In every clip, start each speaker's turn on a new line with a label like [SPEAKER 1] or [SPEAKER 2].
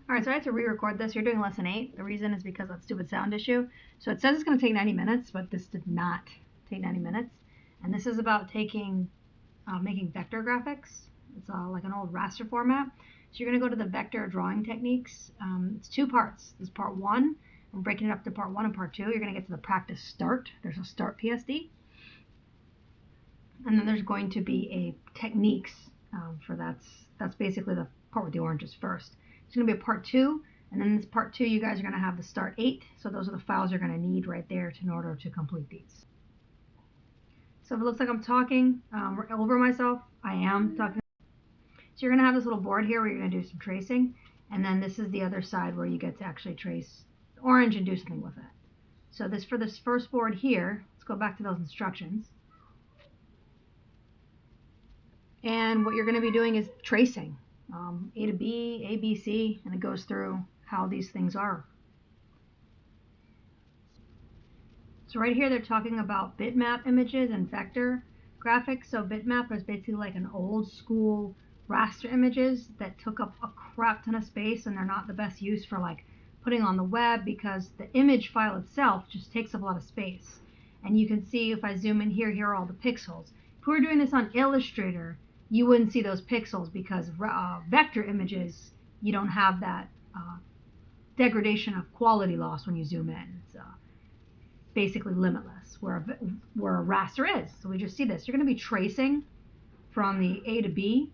[SPEAKER 1] All right, so I had to re-record this. You're doing lesson 8. The reason is because of that stupid sound issue. So it says it's going to take 90 minutes, but this did not take 90 minutes. And this is about making vector graphics. It's like an old raster format. So you're going to go to the vector drawing techniques. It's 2 parts. This is part 1. We're breaking it up to part 1 and part 2. You're going to get to the practice start. There's a start PSD. And then there's going to be a techniques for that's basically the part with the oranges first. It's going to be a part 2, and then this part 2 you guys are going to have the start 8. So those are the files you're going to need right there in order to complete these. So if it looks like I'm talking over myself, I am talking. So you're going to have this little board here where you're going to do some tracing, and then this is the other side where you get to actually trace the orange and do something with it. So for this first board here, let's go back to those instructions. And what you're going to be doing is tracing A to B, A, B, C, and it goes through how these things are. So right here they're talking about bitmap images and vector graphics. So bitmap is basically like an old school raster images that took up a crap ton of space, and they're not the best use for like putting on the web because the image file itself just takes up a lot of space. And you can see if I zoom in here, here are all the pixels. If we were doing this on Illustrator, you wouldn't see those pixels because vector images, you don't have that degradation of quality loss when you zoom in. It's basically limitless, where a raster is. So we just see this. You're going to be tracing from the A to B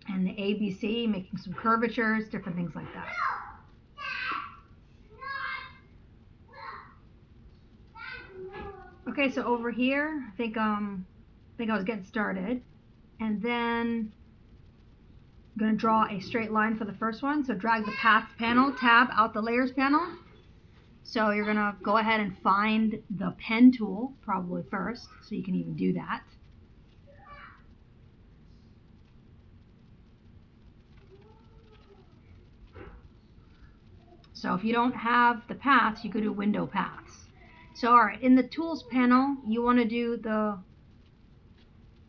[SPEAKER 1] and the ABC, making some curvatures, different things like that. Okay, so over here, I think I was getting started. And then I'm going to draw a straight line for the first one. So drag the paths panel, tab out the layers panel. So you're going to go ahead and find the pen tool probably first, so you can even do that. So if you don't have the paths, you could do window paths. So all right, in the tools panel, you want to do the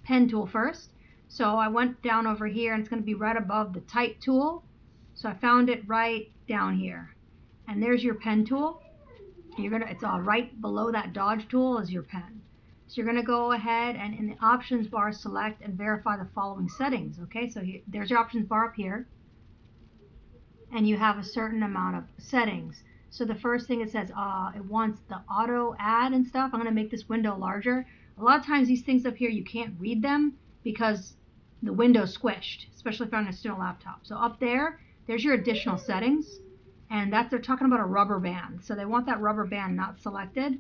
[SPEAKER 1] pen tool first. So I went down over here, and it's going to be right above the type tool. So I found it right down here. And there's your pen tool. It's right below that dodge tool is your pen. So you're going to go ahead and in the options bar, select and verify the following settings. Okay, so there's your options bar up here. And you have a certain amount of settings. So the first thing it says, it wants the auto add and stuff. I'm going to make this window larger. A lot of times these things up here, you can't read them because the window's squished, especially if you're on a student laptop. So up there, there's your additional settings. And they're talking about a rubber band. So they want that rubber band not selected.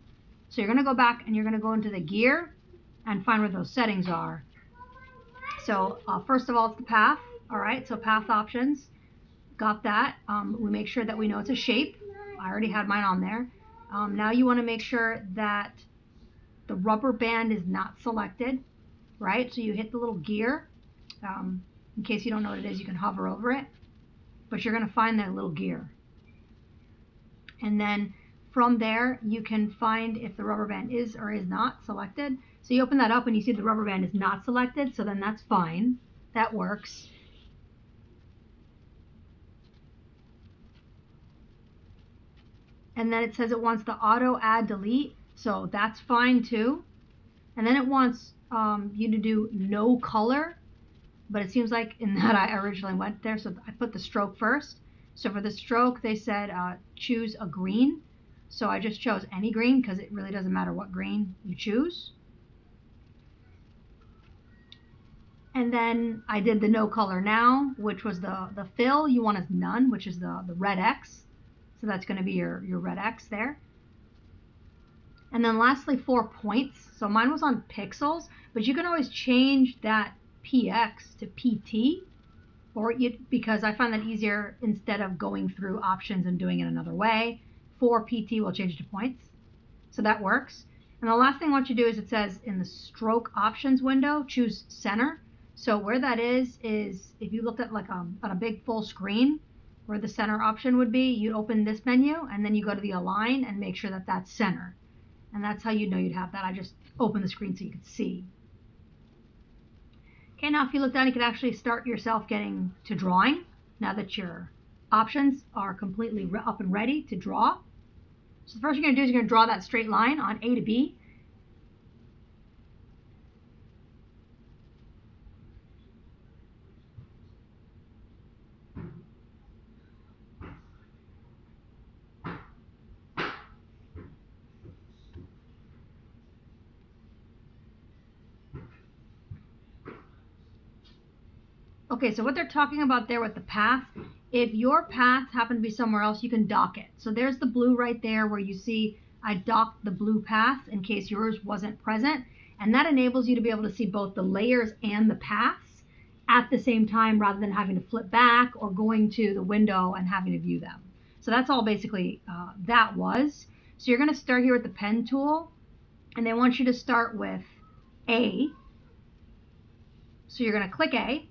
[SPEAKER 1] So you're going to go back and you're going to go into the gear and find where those settings are. So first of all, it's the path. All right, so path options. Got that. We make sure that we know it's a shape. I already had mine on there. Now you want to make sure that the rubber band is not selected, right? So you hit the little gear. In case you don't know what it is, you can hover over it. But you're going to find that little gear. And then from there, you can find if the rubber band is or is not selected. So you open that up and you see the rubber band is not selected. So then that's fine. That works. And then it says it wants the auto add delete. So that's fine too. And then it wants you to do no color. But it seems like in that I originally went there. So I put the stroke first. So for the stroke, they said choose a green. So I just chose any green because it really doesn't matter what green you choose. And then I did the no color now, which was the fill you want as none, which is the red X. So that's going to be your red X there. And then lastly, 4 points. So mine was on pixels, but you can always change that PX to PT. Because I find that easier instead of going through options and doing it another way. For PT will change to points. So that works. And the last thing I want you to do is it says in the stroke options window, choose center. So where that is if you looked at like on a big full screen where the center option would be, you'd open this menu and then you go to the align and make sure that that's center. And that's how you know you'd have that. I just opened the screen so you could see. Okay, now if you look down, you can actually start yourself getting to drawing now that you're options are completely up and ready to draw. So the first you're going to do is you're going to draw that straight line on A to B. Okay, so what they're talking about there with the path, if your path happened to be somewhere else, you can dock it. So there's the blue right there where you see I docked the blue path in case yours wasn't present. And that enables you to be able to see both the layers and the paths at the same time rather than having to flip back or going to the window and having to view them. So that's all basically that was. So you're going to start here with the pen tool, and they want you to start with A. So you're going to click A.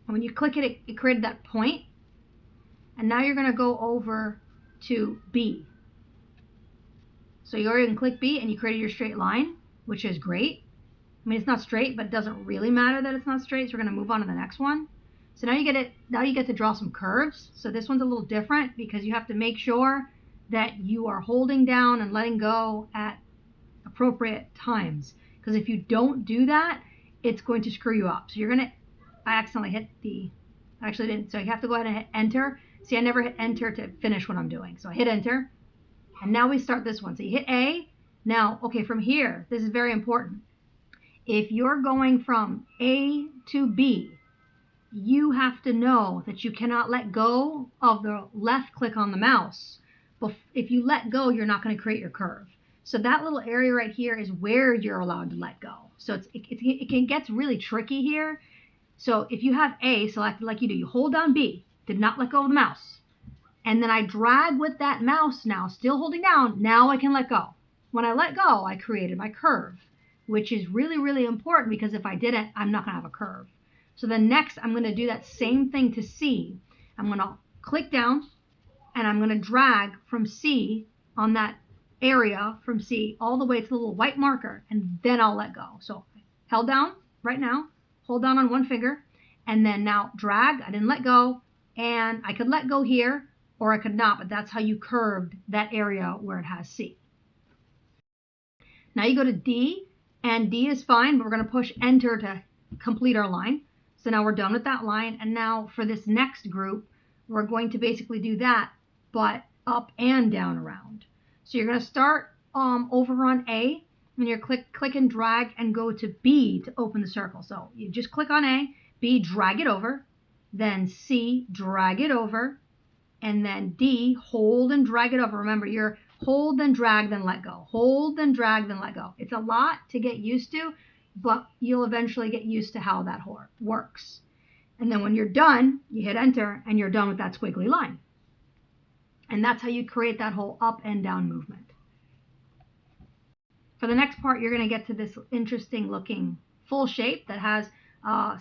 [SPEAKER 1] And when you click it, it created that point. And now you're going to go over to B. So you already can click B and you created your straight line, which is great. I mean, it's not straight, but it doesn't really matter that it's not straight. So we're going to move on to the next one. So now you get to draw some curves. So this one's a little different because you have to make sure that you are holding down and letting go at appropriate times. Because if you don't do that, it's going to screw you up. So you're going to, I accidentally hit I actually didn't. So you have to go ahead and hit enter. See, I never hit enter to finish what I'm doing. So I hit enter. And now we start this one. So you hit A. Now, okay, from here, this is very important. If you're going from A to B, you have to know that you cannot let go of the left click on the mouse. But if you let go, you're not going to create your curve. So that little area right here is where you're allowed to let go. So it gets really tricky here. So if you have A selected like you do, you hold down B, did not let go of the mouse. And then I drag with that mouse now, still holding down, now I can let go. When I let go, I created my curve, which is really, really important because if I didn't, I'm not going to have a curve. So then next, I'm going to do that same thing to C. I'm going to click down and I'm going to drag from C on that area from C all the way to the little white marker, and then I'll let go. So held down right now, hold down on one finger, and then now drag. I didn't let go, and I could let go here or I could not, but that's how you curved that area where it has C. Now you go to D, and D is fine, but we're going to push enter to complete our line. So now we're done with that line, and now for this next group, we're going to basically do that, but up and down around. So you're going to start over on A, and you're click and drag and go to B to open the circle. So you just click on A, B, drag it over, then C, drag it over, and then D, hold and drag it over. Remember, you're hold, then drag, then let go. Hold, then drag, then let go. It's a lot to get used to, but you'll eventually get used to how that works. And then when you're done, you hit enter, and you're done with that squiggly line. And that's how you create that whole up and down movement. For the next part, you're going to get to this interesting looking full shape that has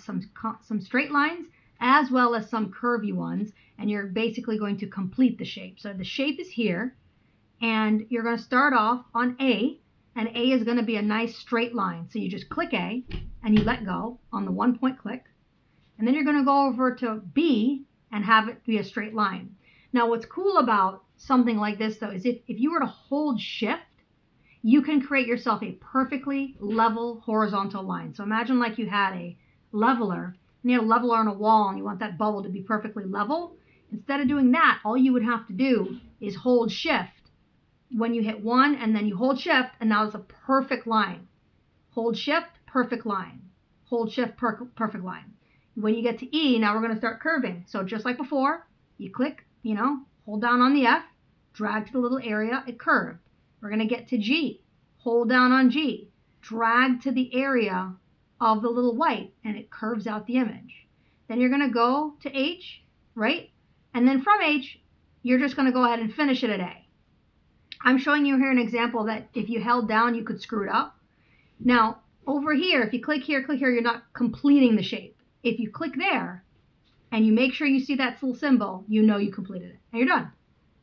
[SPEAKER 1] some straight lines as well as some curvy ones, and you're basically going to complete the shape. So the shape is here, and you're going to start off on A, and A is going to be a nice straight line. So you just click A, and you let go on the 1-point click, and then you're going to go over to B and have it be a straight line. Now what's cool about something like this though is if you were to hold shift, you can create yourself a perfectly level horizontal line. So imagine like you had a leveler, and you had a leveler on a wall and you want that bubble to be perfectly level. Instead of doing that, all you would have to do is hold shift when you hit 1, and then you hold shift, and now it's a perfect line. Hold shift, perfect line. Hold shift, perfect line. When you get to E, now we're going to start curving. So just like before, you click, hold down on the F, drag to the little area, it curved. We're going to get to G, hold down on G, drag to the area of the little white, and it curves out the image. Then you're going to go to H, right? And then from H, you're just going to go ahead and finish it at A. I'm showing you here an example that if you held down, you could screw it up. Now, over here, if you click here, you're not completing the shape. If you click there, and you make sure you see that little symbol, you know you completed it, and you're done.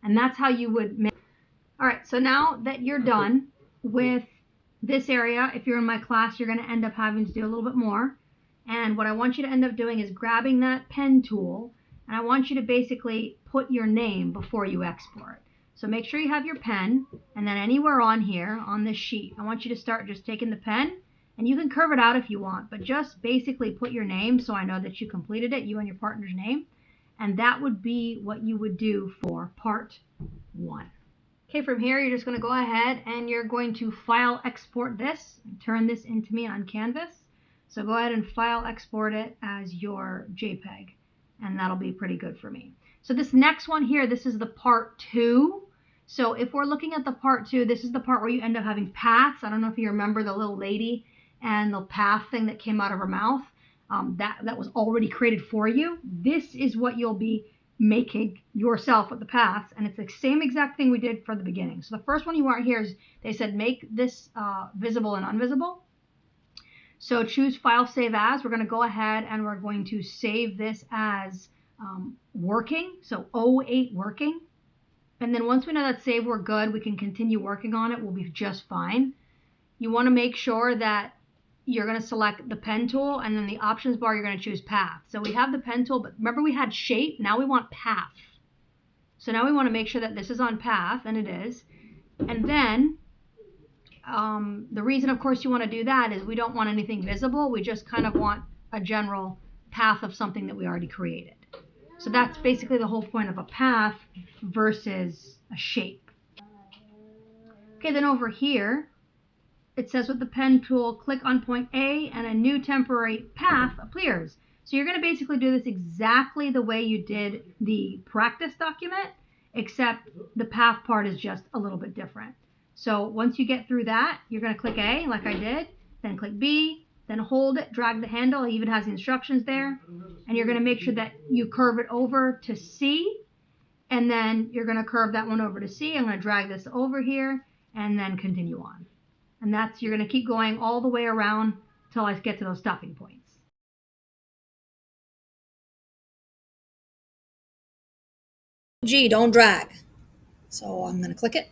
[SPEAKER 1] And that's how you would make. All right, so now that you're done with this area, if you're in my class, you're going to end up having to do a little bit more. And what I want you to end up doing is grabbing that pen tool and I want you to basically put your name before you export. So make sure you have your pen, and then anywhere on here, on this sheet, I want you to start just taking the pen, and you can curve it out if you want, but just basically put your name so I know that you completed it, you and your partner's name, and that would be what you would do for part 1. Okay, from here you're just going to go ahead and you're going to file export this and turn this into me on Canvas. So go ahead and file export it as your JPEG, and that'll be pretty good for me. So this next one here, this is the part 2. So if we're looking at the part 2, this is the part where you end up having paths. I don't know if you remember the little lady and the path thing that came out of her mouth. That was already created for you. This is what you'll be making yourself with the paths, and it's the same exact thing we did for the beginning. So the first one you want here is they said make this visible and invisible. So choose file, save as. We're going to go ahead and we're going to save this as working, so 08 working. And then once we know that save, we're good. We can continue working on it. We'll be just fine. You want to make sure that you're going to select the pen tool, and then the options bar, you're going to choose path. So we have the pen tool, but remember we had shape. Now we want path. So now we want to make sure that this is on path, and it is. And then the reason, of course, you want to do that is we don't want anything visible. We just kind of want a general path of something that we already created. So that's basically the whole point of a path versus a shape. Okay, then over here, it says with the pen tool, click on point A and a new temporary path appears. So you're going to basically do this exactly the way you did the practice document, except the path part is just a little bit different. So once you get through that, you're going to click A like I did, then click B, then hold it, drag the handle. It even has the instructions there. And you're going to make sure that you curve it over to C, and then you're going to curve that one over to C. I'm going to drag this over here and then continue on. And that's, you're going to keep going all the way around until I get to those stopping points.
[SPEAKER 2] G, don't drag. So I'm going to click it.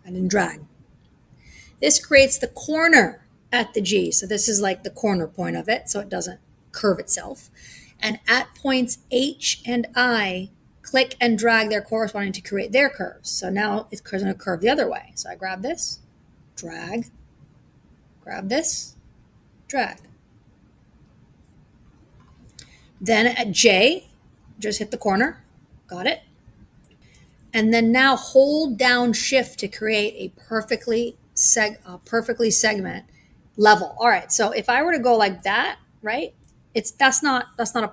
[SPEAKER 2] I didn't drag. This creates the corner at the G. So this is like the corner point of it, so it doesn't curve itself. And at points H and I, click and drag their corresponding to create their curves. So now it's going to curve the other way. So I grab this, drag, grab this, drag. Then at J, just hit the corner. Got it. And then now hold down shift to create a perfectly segment level. All right. So if I were to go like that, right? That's not a,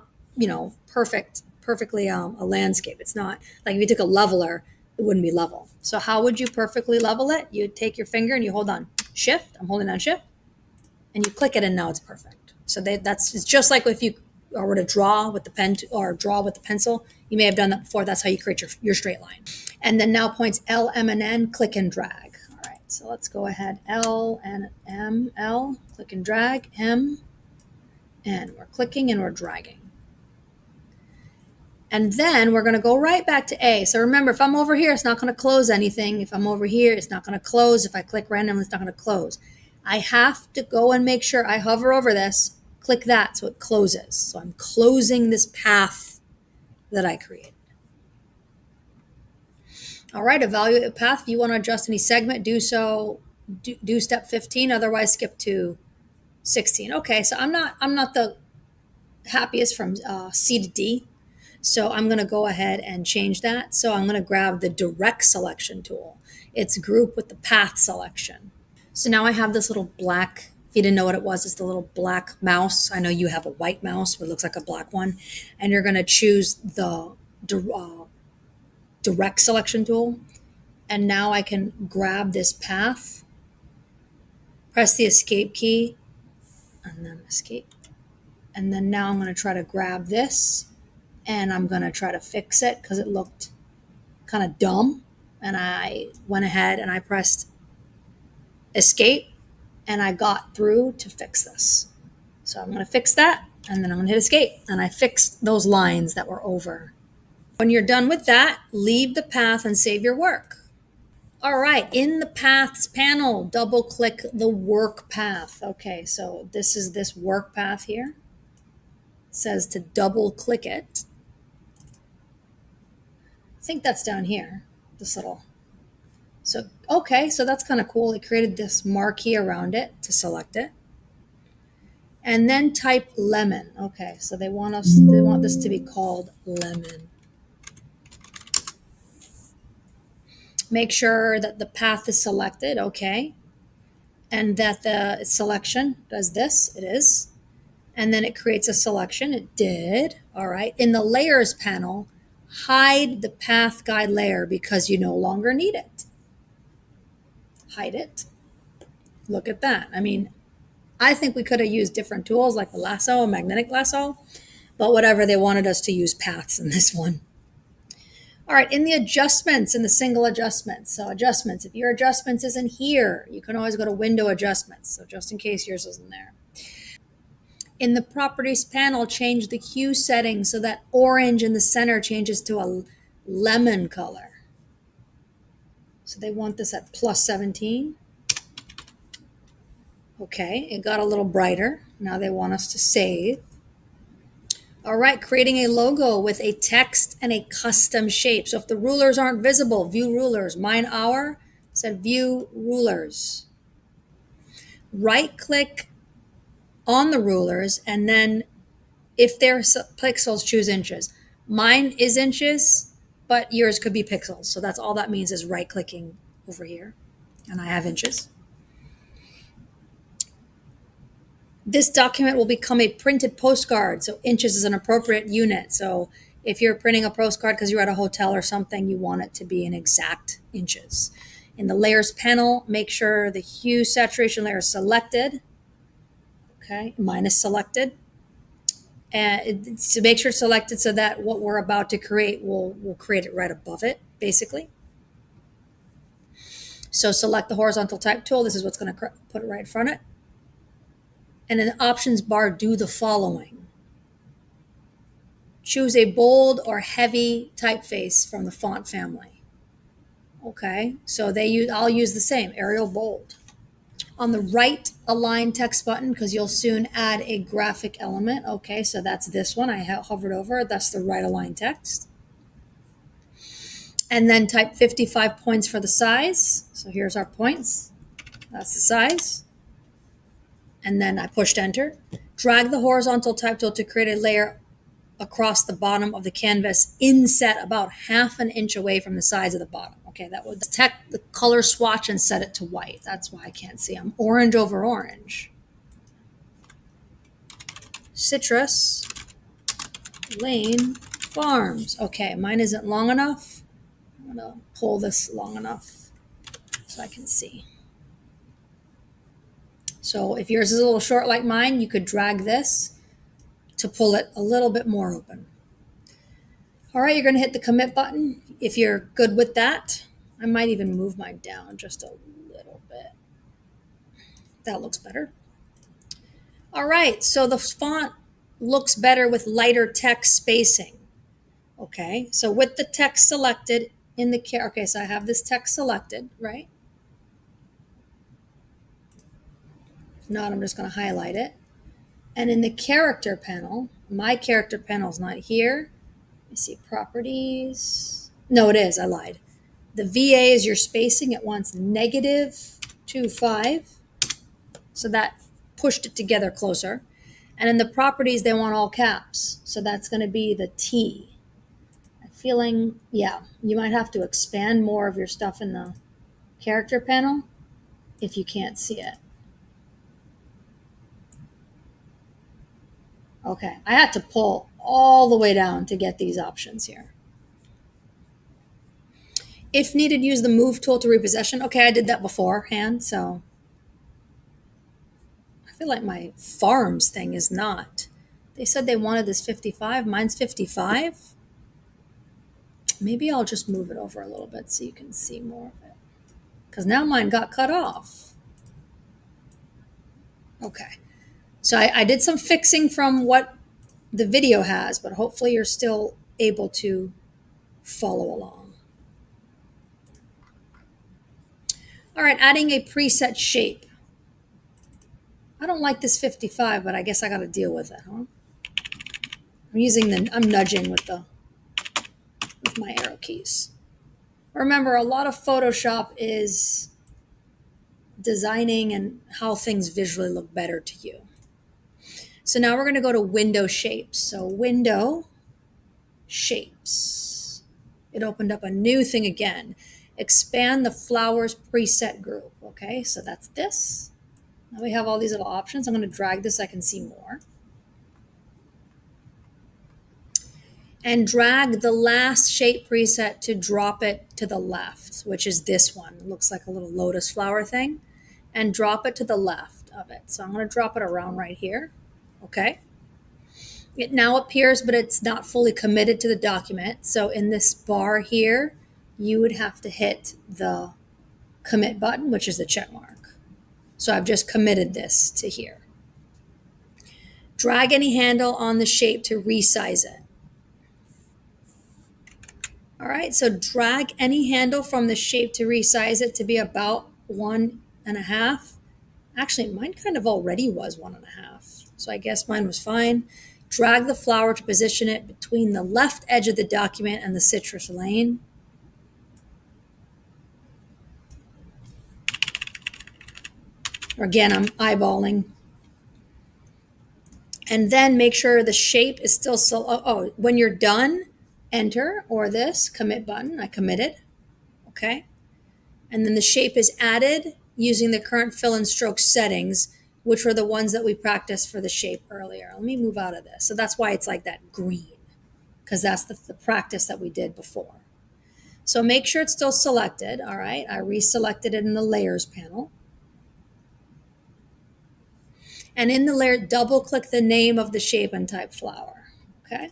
[SPEAKER 2] perfectly a landscape. It's not like if you took a leveler, it wouldn't be level. So how would you perfectly level it? You take your finger and you hold on shift. I'm holding down shift, and you click it, and now it's perfect. So it's just like if you were to draw with the pen or draw with the pencil. You may have done that before. That's how you create your straight line. And then now points L, M, and N, click and drag. All right, so let's go ahead. L and M, L, click and drag, M, and we're clicking and we're dragging. And then we're going to go right back to A. So remember, if I'm over here, it's not going to close anything. If I'm over here, it's not going to close. If I click randomly, it's not going to close. I have to go and make sure I hover over this, click that so it closes. So I'm closing this path that I created. All right, evaluate the path. If you want to adjust any segment, do so. Do step 15. Otherwise, skip to 16. Okay, so I'm not the happiest from C to D. So I'm going to go ahead and change that. So I'm going to grab the direct selection tool. It's grouped with the path selection. So now I have this little black, if you didn't know what it was, it's the little black mouse. I know you have a white mouse, but it looks like a black one. And you're going to choose the direct selection tool. And now I can grab this path, press the escape key, and then escape. And then now I'm going to try to grab this, and I'm going to try to fix it because it looked kind of dumb. And I went ahead and I pressed escape, and I got through to fix this. So I'm going to fix that, and then I'm going to hit escape, and I fixed those lines that were over. When you're done with that, leave the path and save your work. All right, in the paths panel, double click the work path. Okay, so this is this work path here. It says to double click it. I think that's down here, this little. So, okay, so that's kind of cool. It created this marquee around it to select it. And then type lemon. Okay, so they want this to be called lemon. Make sure that the path is selected, okay, and that the selection does this, it is. And then it creates a selection, it did. All right, in the layers panel, hide the path guide layer because you no longer need it. Hide it. Look at that. I mean, I think we could have used different tools like the lasso, a magnetic lasso, but whatever, they wanted us to use paths in this one. All right, in the adjustments, in the single adjustments. So adjustments, if your adjustments isn't here, you can always go to window adjustments. So just in case yours isn't there. In the properties panel, change the hue setting so that orange in the center changes to a lemon color. So they want this at plus 17. Okay, it got a little brighter. Now they want us to save. All right, creating a logo with a text and a custom shape. So if the rulers aren't visible, view rulers. Mine hour said view rulers. Right click on the rulers, and then if they're pixels, choose inches. Mine is inches, but yours could be pixels. So that's all that means is right clicking over here. And I have inches. This document will become a printed postcard. So inches is an appropriate unit. So if you're printing a postcard because you're at a hotel or something, you want it to be in exact inches. In the layers panel, make sure the hue saturation layer is selected. Okay, mine is selected. And to make sure it's selected so that what we're about to create, we'll create it right above it, basically. So select the horizontal type tool. This is what's going to put it right in front of it. And in the options bar, do the following. Choose a bold or heavy typeface from the font family. Okay, so I'll use the same, Arial Bold. On the right, align text button because you'll soon add a graphic element. Okay, so that's this one. I hovered over it. That's the right align text. And then type 55 points for the size. So here's our points. That's the size. And then I pushed enter. Drag the horizontal type tool to create a layer across the bottom of the canvas, inset about half an inch away from the sides of the bottom. Okay, that would detect the color swatch and set it to white. That's why I can't see them. Orange over orange. Citrus Lane Farms. Okay, mine isn't long enough. I'm gonna pull this long enough so I can see. So if yours is a little short like mine, you could drag this to pull it a little bit more open. All right, you're going to hit the commit button. If you're good with that, I might even move mine down just a little bit. That looks better. All right, so the font looks better with lighter text spacing. Okay, so with the text selected in the okay, so I have this text selected, right? If not, I'm just going to highlight it. And in the character panel, my character panel is not here. Let me see, properties. No, it is, I lied. The VA is your spacing. It wants -2.5. So that pushed it together closer. And in the properties, they want all caps. So that's going to be the T. I'm feeling, yeah, you might have to expand more of your stuff in the character panel if you can't see it. Okay, I had to pull all the way down to get these options here. If needed, use the move tool to reposition. Okay, I did that beforehand, so I feel like my farms thing is not. They said they wanted this 55. Mine's 55. Maybe I'll just move it over a little bit so you can see more of it. Because now mine got cut off. Okay. So I did some fixing from what the video has, but hopefully you're still able to follow along. All right, adding a preset shape. I don't like this 55, but I guess I got to deal with it, huh? I'm nudging with the with my arrow keys. Remember, a lot of Photoshop is designing and how things visually look better to you. So now we're going to go to window shapes. So window shapes. It opened up a new thing again. Expand the flowers preset group. Okay, so that's this. Now we have all these little options. I'm going to drag this so I can see more. And drag the last shape preset to drop it to the left, which is this one. It looks like a little lotus flower thing. And drop it to the left of it. So I'm going to drop it around right here. Okay. It now appears, but it's not fully committed to the document. So in this bar here, you would have to hit the commit button, which is the check mark. So I've just committed this to here. Drag any handle on the shape to resize it. All right, so drag any handle from the shape to resize it to be about 1.5. Actually, mine kind of already was 1.5. So I guess mine was fine. Drag the flower to position it between the left edge of the document and the citrus lane. Again, I'm eyeballing. And then make sure the shape is still so, when you're done, enter or this commit button. I committed. Okay. And then the shape is added using the current fill and stroke settings, which were the ones that we practiced for the shape earlier. Let me move out of this. So that's why it's like that green, because that's the practice that we did before. So make sure it's still selected. All right. I reselected it in the layers panel. And in the layer, double click the name of the shape and type flower. Okay.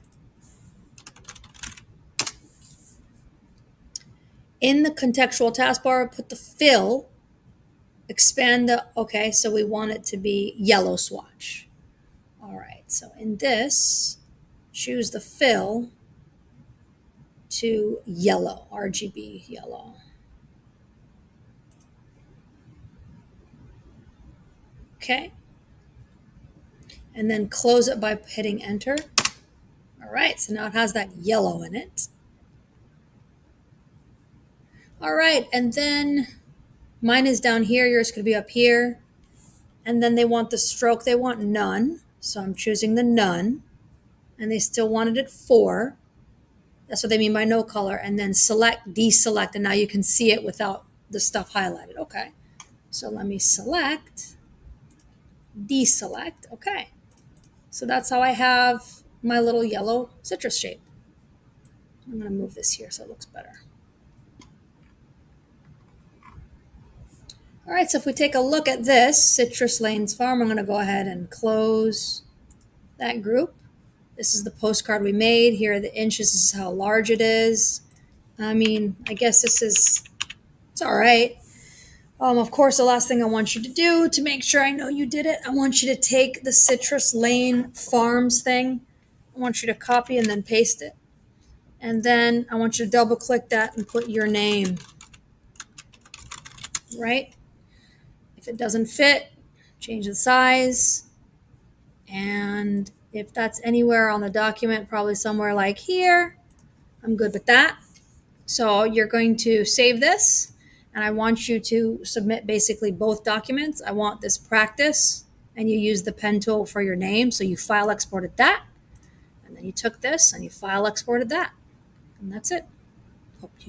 [SPEAKER 2] In the contextual taskbar, put the fill, expand the, okay, so we want it to be yellow swatch. All right, so in this, choose the fill to yellow, RGB yellow. Okay. And then close it by hitting enter. All right, so now it has that yellow in it. All right, and then mine is down here, yours could be up here. And then they want the stroke, they want none. So I'm choosing the none. And they still wanted it 4. That's what they mean by no color. And then select, deselect, and now you can see it without the stuff highlighted. Okay. So let me select, deselect. Okay. So that's how I have my little yellow citrus shape. I'm going to move this here so it looks better. All right, so if we take a look at this, Citrus Lanes Farm, I'm going to go ahead and close that group. This is the postcard we made. Here are the inches. This is how large it is. I mean, I guess it's all right. Of course, the last thing I want you to do to make sure I know you did it, I want you to take the Citrus Lane Farms thing. I want you to copy and then paste it. And then I want you to double click that and put your name, right? If it doesn't fit, change the size. And if that's anywhere on the document, probably somewhere like here, I'm good with that. So you're going to save this, and I want you to submit basically both documents. I want this practice, and you use the pen tool for your name. So you file exported that, and then you took this and you file exported that. And that's it. Hope you